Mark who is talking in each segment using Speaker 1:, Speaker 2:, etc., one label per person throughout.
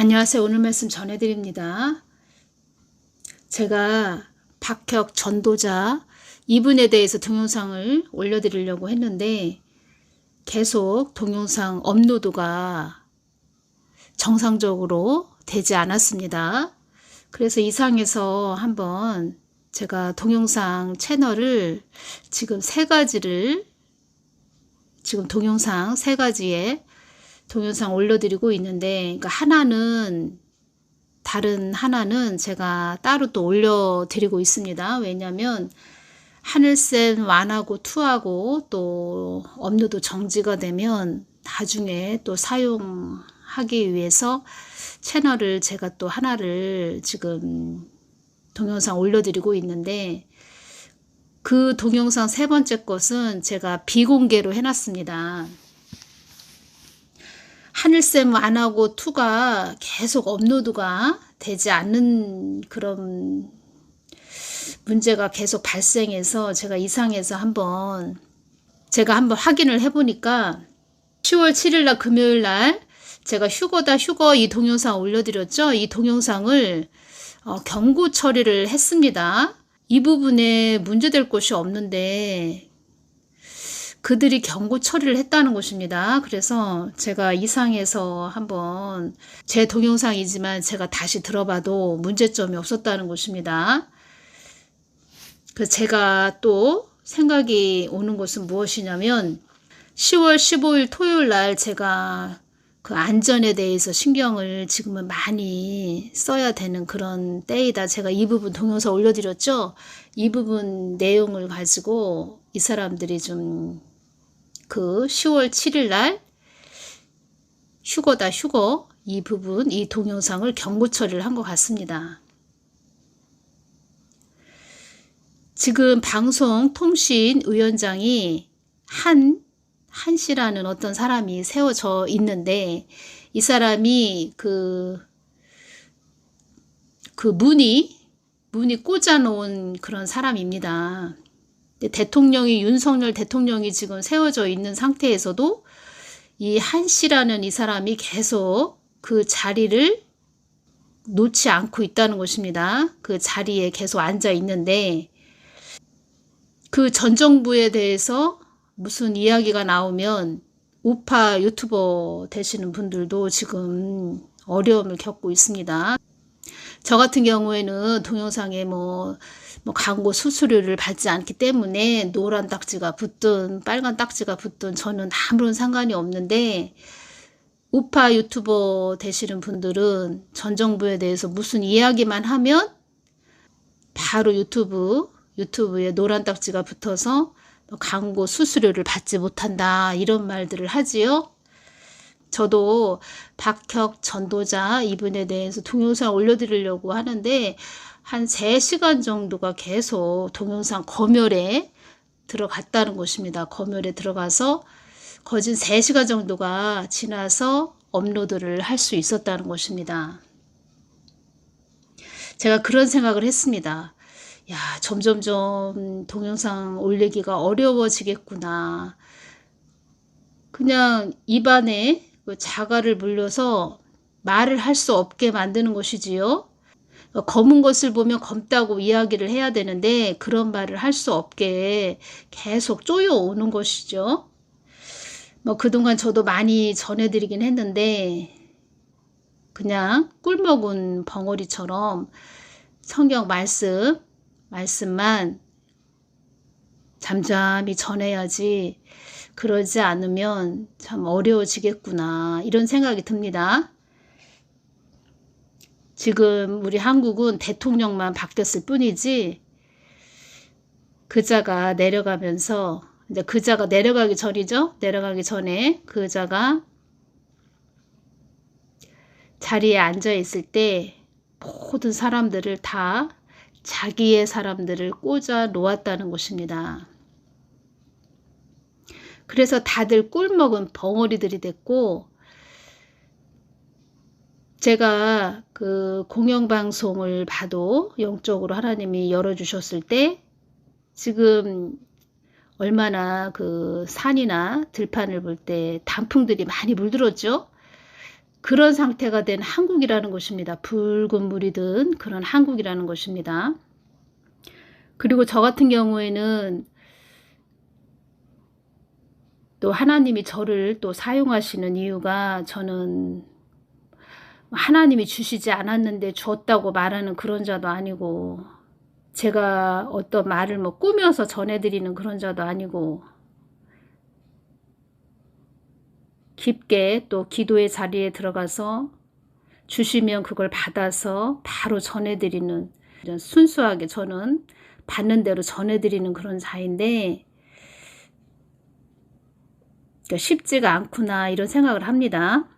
Speaker 1: 안녕하세요. 오늘 말씀 전해드립니다. 제가 박혁 전도자 이분에 대해서 동영상을 올려드리려고 했는데 계속 동영상 업로드가 정상적으로 되지 않았습니다. 그래서 이상해서 한번 제가 동영상 채널을 지금 동영상 세 가지의 동영상 올려드리고 있는데, 그러니까 다른 하나는 제가 따로 또 올려드리고 있습니다. 왜냐하면 하늘샘 1하고 2하고 또 업로드 정지가 되면 나중에 또 사용하기 위해서 채널을 제가 또 하나를 지금 동영상 올려드리고 있는데, 그 동영상 세 번째 것은 제가 비공개로 해놨습니다. 하늘샘 1하고 2가 계속 업로드가 되지 않는 그런 문제가 계속 발생해서 제가 이상해서 제가 한번 확인을 해보니까 10월 7일 날 금요일 날 제가 휴거다 휴거 이 동영상 올려드렸죠. 이 동영상을 경고 처리를 했습니다. 이 부분에 문제될 것이 없는데 그들이 경고 처리를 했다는 것입니다. 그래서 제가 이상해서 한번 제 동영상이지만 제가 다시 들어봐도 문제점이 없었다는 것입니다. 그래서 제가 또 생각이 오는 것은 무엇이냐면 10월 15일 토요일 날 제가 그 안전에 대해서 신경을 지금은 많이 써야 되는 그런 때이다. 제가 이 부분 동영상 올려드렸죠. 이 부분 내용을 가지고 이 사람들이 좀 그 10월 7일 날 휴거다 휴거 이 부분 이 동영상을 경고 처리를 한 것 같습니다. 지금 방송통신위원장이 한 씨라는 어떤 사람이 세워져 있는데 이 사람이 그 문이 꽂아 놓은 그런 사람입니다. 윤석열 대통령이 지금 세워져 있는 상태에서도 이 한 씨라는 이 사람이 계속 그 자리를 놓지 않고 있다는 것입니다. 그 자리에 계속 앉아 있는데 그 전 정부에 대해서 무슨 이야기가 나오면 우파 유튜버 되시는 분들도 지금 어려움을 겪고 있습니다. 저 같은 경우에는 동영상에 광고 수수료를 받지 않기 때문에 노란 딱지가 붙든 빨간 딱지가 붙든 저는 아무런 상관이 없는데 우파 유튜버 되시는 분들은 전 정부에 대해서 무슨 이야기만 하면 바로 유튜브에 노란 딱지가 붙어서 광고 수수료를 받지 못한다 이런 말들을 하지요. 저도 박혁 전도자 이분에 대해서 동영상 올려드리려고 하는데 한 3시간 정도가 계속 동영상 검열에 들어갔다는 것입니다. 검열에 들어가서 거진 3시간 정도가 지나서 업로드를 할 수 있었다는 것입니다. 제가 그런 생각을 했습니다. 야, 점점점 동영상 올리기가 어려워지겠구나. 그냥 입안에 자갈을 물려서 말을 할 수 없게 만드는 것이지요. 검은 것을 보면 검다고 이야기를 해야 되는데 그런 말을 할 수 없게 계속 쪼여오는 것이죠. 그동안 저도 많이 전해드리긴 했는데 그냥 꿀먹은 벙어리처럼 성경 말씀만 잠잠히 전해야지 그러지 않으면 참 어려워지겠구나 이런 생각이 듭니다. 지금 우리 한국은 대통령만 바뀌었을 뿐이지 그자가 내려가면서 이제 그자가 내려가기 전이죠. 내려가기 전에 그자가 자리에 앉아 있을 때 모든 사람들을 다 자기의 사람들을 꽂아 놓았다는 것입니다. 그래서 다들 꿀먹은 벙어리들이 됐고 제가 그 공영방송을 봐도 영적으로 하나님이 열어주셨을 때 지금 얼마나 그 산이나 들판을 볼 때 단풍들이 많이 물들었죠. 그런 상태가 된 한국이라는 것입니다. 붉은 물이 든 그런 한국이라는 것입니다. 그리고 저 같은 경우에는 또 하나님이 저를 또 사용하시는 이유가, 저는 하나님이 주시지 않았는데 줬다고 말하는 그런 자도 아니고, 제가 어떤 말을 뭐 꾸며서 전해드리는 그런 자도 아니고, 깊게 또 기도의 자리에 들어가서 주시면 그걸 받아서 바로 전해드리는, 순수하게 저는 받는 대로 전해드리는 그런 자인데, 쉽지가 않구나 이런 생각을 합니다.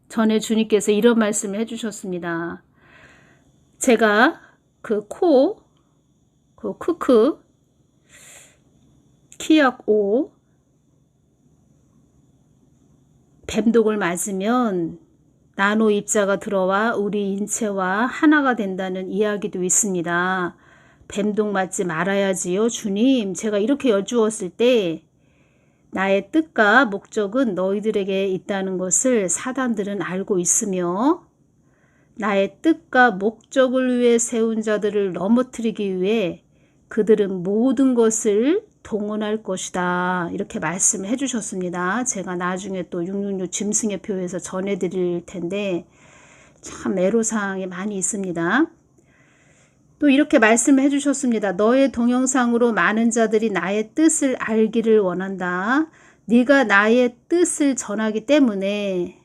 Speaker 1: 전에 주님께서 이런 말씀을 해주셨습니다. 제가 그 크크 키역 오 뱀독을 맞으면 나노 입자가 들어와 우리 인체와 하나가 된다는 이야기도 있습니다. 뱀독 맞지 말아야지요 주님. 제가 이렇게 여쭈었을 때 나의 뜻과 목적은 너희들에게 있다는 것을 사단들은 알고 있으며, 나의 뜻과 목적을 위해 세운 자들을 넘어뜨리기 위해 그들은 모든 것을 동원할 것이다. 이렇게 말씀을 해주셨습니다. 제가 나중에 또 666 짐승의 표에서 전해드릴 텐데 참 애로사항이 많이 있습니다. 또 이렇게 말씀을 해주셨습니다. 너의 동영상으로 많은 자들이 나의 뜻을 알기를 원한다. 네가 나의 뜻을 전하기 때문에,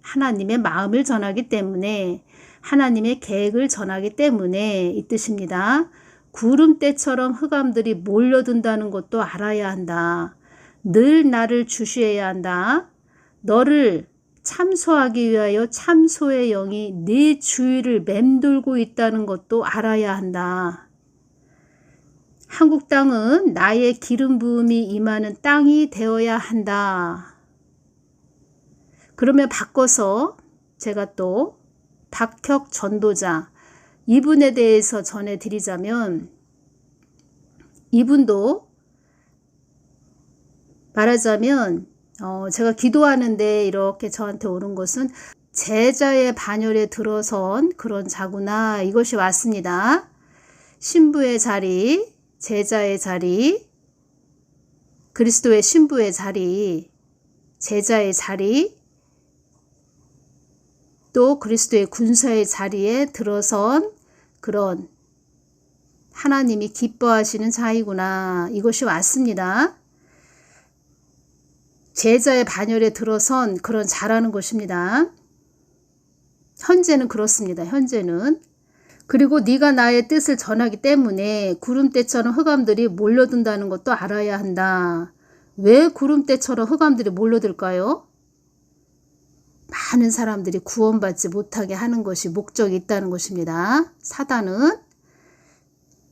Speaker 1: 하나님의 마음을 전하기 때문에, 하나님의 계획을 전하기 때문에 이 뜻입니다. 구름대처럼 흑암들이 몰려든다는 것도 알아야 한다. 늘 나를 주시해야 한다. 너를 참소하기 위하여 참소의 영이 네 주위를 맴돌고 있다는 것도 알아야 한다. 한국 땅은 나의 기름 부음이 임하는 땅이 되어야 한다. 그러면 바꿔서 제가 또 박혁 전도자 이분에 대해서 전해드리자면, 이분도 말하자면 제가 기도하는데 이렇게 저한테 오는 것은 제자의 반열에 들어선 그런 자구나, 이것이 왔습니다. 신부의 자리, 제자의 자리, 그리스도의 신부의 자리, 제자의 자리, 또 그리스도의 군사의 자리에 들어선 그런 하나님이 기뻐하시는 자이구나, 이것이 왔습니다. 제자의 반열에 들어선 그런 자라는 것입니다. 현재는 그렇습니다. 현재는. 그리고 네가 나의 뜻을 전하기 때문에 구름대처럼 흑암들이 몰려든다는 것도 알아야 한다. 왜 구름대처럼 흑암들이 몰려들까요? 많은 사람들이 구원받지 못하게 하는 것이 목적이 있다는 것입니다. 사단은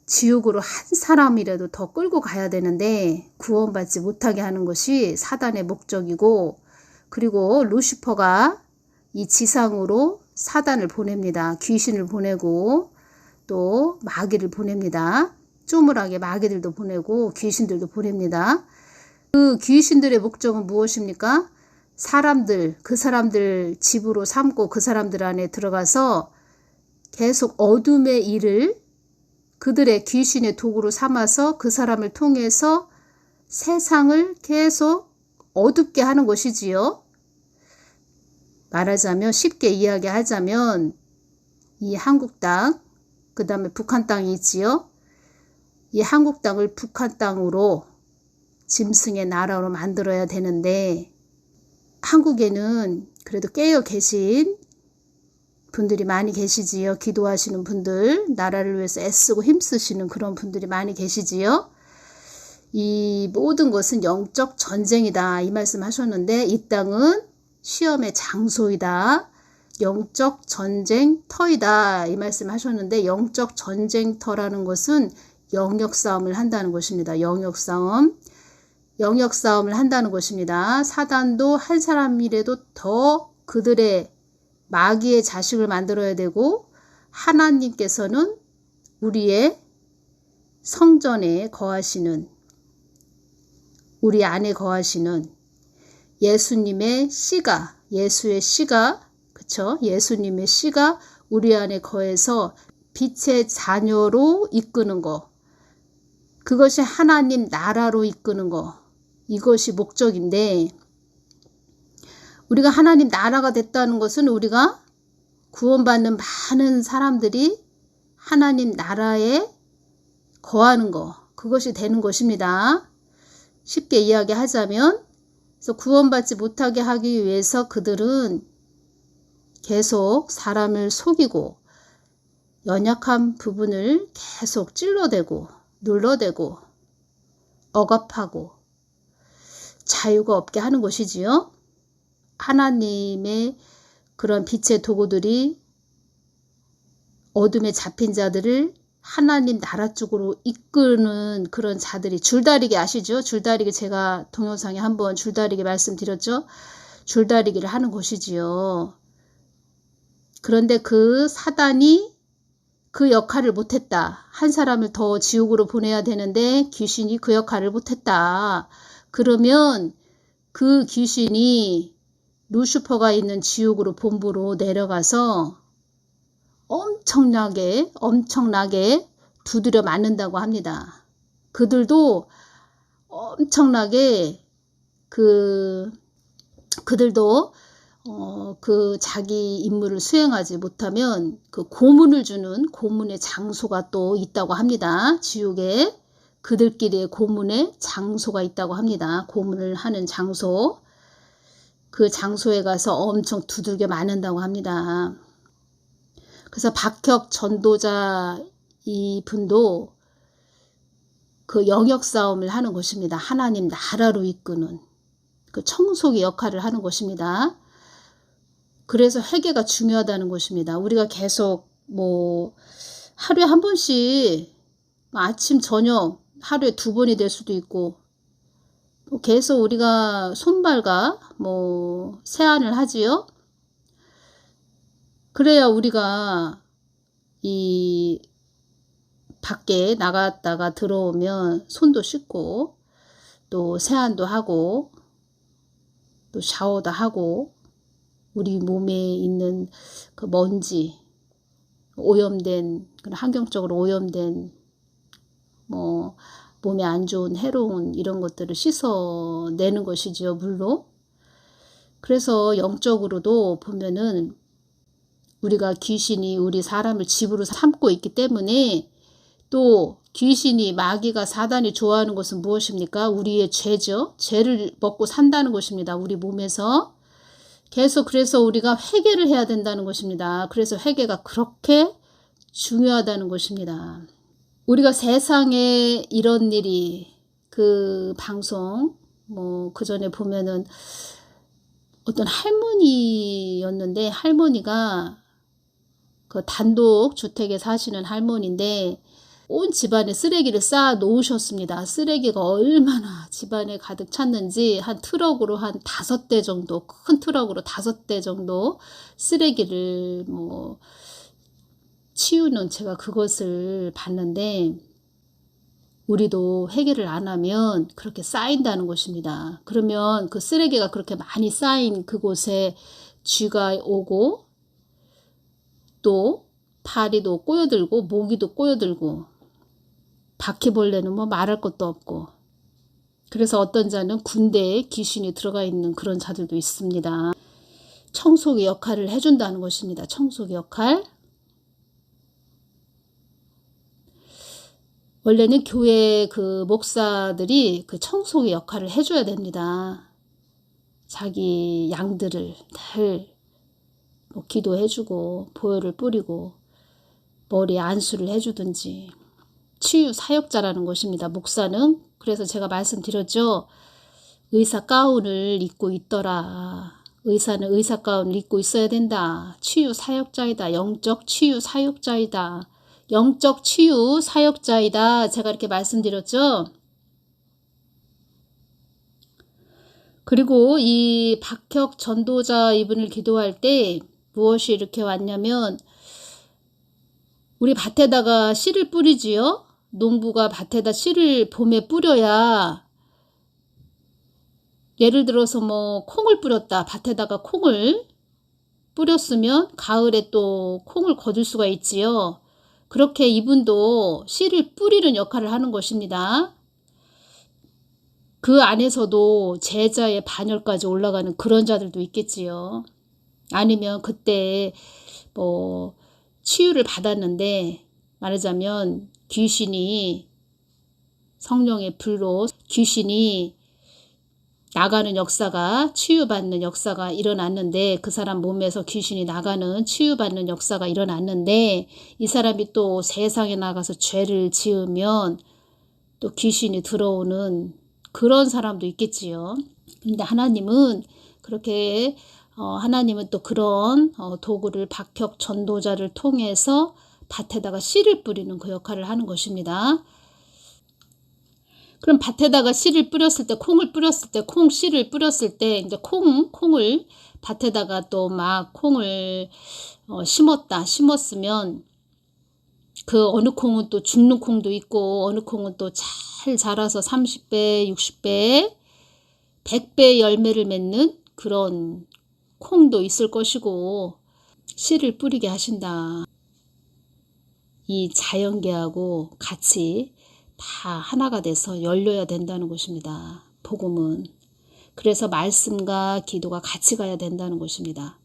Speaker 1: 지옥으로 한 사람이라도 더 끌고 가야 되는데 구원받지 못하게 하는 것이 사단의 목적이고, 그리고 루시퍼가 이 지상으로 사단을 보냅니다. 귀신을 보내고 또 마귀를 보냅니다. 쪼물하게 마귀들도 보내고 귀신들도 보냅니다. 그 귀신들의 목적은 무엇입니까? 사람들, 그 사람들 집으로 삼고 그 사람들 안에 들어가서 계속 어둠의 일을 그들의 귀신의 도구로 삼아서 그 사람을 통해서 세상을 계속 어둡게 하는 것이지요. 말하자면, 쉽게 이야기하자면 이 한국 땅, 그 다음에 북한 땅이 있지요. 이 한국 땅을 북한 땅으로 짐승의 나라로 만들어야 되는데, 한국에는 그래도 깨어 계신 분들이 많이 계시지요. 기도하시는 분들, 나라를 위해서 애쓰고 힘쓰시는 그런 분들이 많이 계시지요. 이 모든 것은 영적 전쟁이다, 이 말씀 하셨는데, 이 땅은 시험의 장소이다, 영적 전쟁터이다, 이 말씀 하셨는데, 영적 전쟁터라는 것은 영역 싸움을 한다는 것입니다. 영역 싸움을 한다는 것입니다. 사단도 한 사람이라도 더 그들의 마귀의 자식을 만들어야 되고, 하나님께서는 우리의 성전에 거하시는, 우리 안에 거하시는 예수님의 씨가 예수의 씨가, 그쵸? 예수님의 씨가 우리 안에 거해서 빛의 자녀로 이끄는 거, 그것이 하나님 나라로 이끄는 거, 이것이 목적인데, 우리가 하나님 나라가 됐다는 것은 우리가 구원받는 많은 사람들이 하나님 나라에 거하는 거, 그것이 되는 것입니다. 쉽게 이야기하자면, 그래서 구원받지 못하게 하기 위해서 그들은 계속 사람을 속이고 연약한 부분을 계속 찔러대고 눌러대고 억압하고 자유가 없게 하는 것이지요. 하나님의 그런 빛의 도구들이 어둠에 잡힌 자들을 하나님 나라 쪽으로 이끄는 그런 자들이, 줄다리기 아시죠? 줄다리기, 제가 동영상에 한번 줄다리기 말씀드렸죠? 줄다리기를 하는 것이지요. 그런데 그 사단이 그 역할을 못했다. 한 사람을 더 지옥으로 보내야 되는데 귀신이 그 역할을 못했다. 그러면 그 귀신이 루시퍼가 있는 지옥으로 본부로 내려가서 엄청나게 두드려 맞는다고 합니다. 그들도 엄청나게 그들도 그 자기 임무를 수행하지 못하면 그 고문을 주는 고문의 장소가 또 있다고 합니다. 지옥에 그들끼리의 고문의 장소가 있다고 합니다. 고문을 하는 장소. 그 장소에 가서 엄청 두들겨 맞는다고 합니다. 그래서 박혁 전도자 이분도 그 영역 싸움을 하는 것입니다. 하나님 나라로 이끄는 그 청소기 역할을 하는 것입니다. 그래서 회개가 중요하다는 것입니다. 우리가 계속 하루에 한 번씩 아침 저녁 하루에 2번이 될 수도 있고 계속 우리가 손발과 세안을 하지요. 그래야 우리가 이 밖에 나갔다가 들어오면 손도 씻고 또 세안도 하고 또 샤워도 하고 우리 몸에 있는 그 먼지, 오염된, 환경적으로 오염된 몸에 안 좋은 해로운 이런 것들을 씻어내는 것이죠, 물로. 그래서 영적으로도 보면은 우리가 귀신이 우리 사람을 집으로 삼고 있기 때문에 또 귀신이, 마귀가, 사단이 좋아하는 것은 무엇입니까? 우리의 죄죠. 죄를 먹고 산다는 것입니다. 우리 몸에서. 계속 그래서 우리가 회개를 해야 된다는 것입니다. 그래서 회개가 그렇게 중요하다는 것입니다. 우리가 세상에 이런 일이 그 방송 그 전에 보면은 어떤 할머니였는데 할머니가 그 단독 주택에 사시는 할머니인데 온 집안에 쓰레기를 쌓아 놓으셨습니다. 쓰레기가 얼마나 집안에 가득 찼는지 한 트럭으로 한 5대 정도, 큰 트럭으로 5대 정도 쓰레기를 치우는, 제가 그것을 봤는데 우리도 회개를 안 하면 그렇게 쌓인다는 것입니다. 그러면 그 쓰레기가 그렇게 많이 쌓인 그곳에 쥐가 오고 또 파리도 꼬여들고 모기도 꼬여들고 바퀴벌레는 말할 것도 없고, 그래서 어떤 자는 군대에 귀신이 들어가 있는 그런 자들도 있습니다. 청소기 역할을 해준다는 것입니다. 청소기 역할. 원래는 교회 그 목사들이 그 청소기 역할을 해줘야 됩니다. 자기 양들을 늘 기도해주고 보혈을 뿌리고 머리에 안수를 해주든지 치유 사역자라는 것입니다. 목사는. 그래서 제가 말씀드렸죠. 의사 가운을 입고 있더라. 의사는 의사 가운을 입고 있어야 된다. 치유 사역자이다. 영적 치유 사역자이다. 영적 치유 사역자이다. 제가 이렇게 말씀드렸죠. 그리고 이 박혁 전도자 이분을 기도할 때 무엇이 이렇게 왔냐면, 우리 밭에다가 씨를 뿌리지요. 농부가 밭에다 씨를 봄에 뿌려야 예를 들어서 뭐 콩을 뿌렸다. 밭에다가 콩을 뿌렸으면 가을에 또 콩을 거둘 수가 있지요. 그렇게 이분도 씨를 뿌리는 역할을 하는 것입니다. 그 안에서도 제자의 반열까지 올라가는 그런 자들도 있겠지요. 아니면 그때 뭐 치유를 받았는데 말하자면 귀신이 성령의 불로 귀신이 나가는 역사가 치유받는 역사가 일어났는데 그 사람 몸에서 귀신이 나가는 치유받는 역사가 일어났는데 이 사람이 또 세상에 나가서 죄를 지으면 또 귀신이 들어오는 그런 사람도 있겠지요. 근데 하나님은 그렇게 하나님은 또 그런 도구를 박혁 전도자를 통해서 밭에다가 씨를 뿌리는 그 역할을 하는 것입니다. 그럼 밭에다가 씨를 뿌렸을 때, 콩을 뿌렸을 때, 콩 씨를 뿌렸을 때, 이제 콩을 밭에다가 또 막 콩을 심었으면 그 어느 콩은 또 죽는 콩도 있고, 어느 콩은 또 잘 자라서 30배, 60배, 100배 열매를 맺는 그런 콩도 있을 것이고, 씨를 뿌리게 하신다. 이 자연계하고 같이 다 하나가 돼서 열려야 된다는 것입니다. 복음은. 그래서 말씀과 기도가 같이 가야 된다는 것입니다.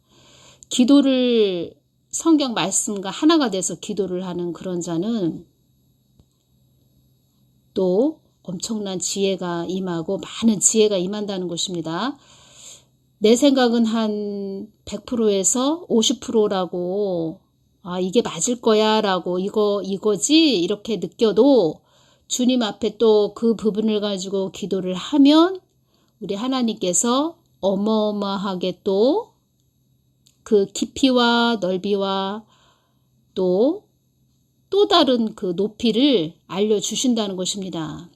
Speaker 1: 기도를 성경 말씀과 하나가 돼서 기도를 하는 그런 자는 또 엄청난 지혜가 임하고 많은 지혜가 임한다는 것입니다. 내 생각은 한 100%에서 50%라고 이게 맞을 거야 라고 이거지 이렇게 느껴도 주님 앞에 또 그 부분을 가지고 기도를 하면 우리 하나님께서 어마어마하게 또 그 깊이와 넓이와 또 다른 그 높이를 알려주신다는 것입니다.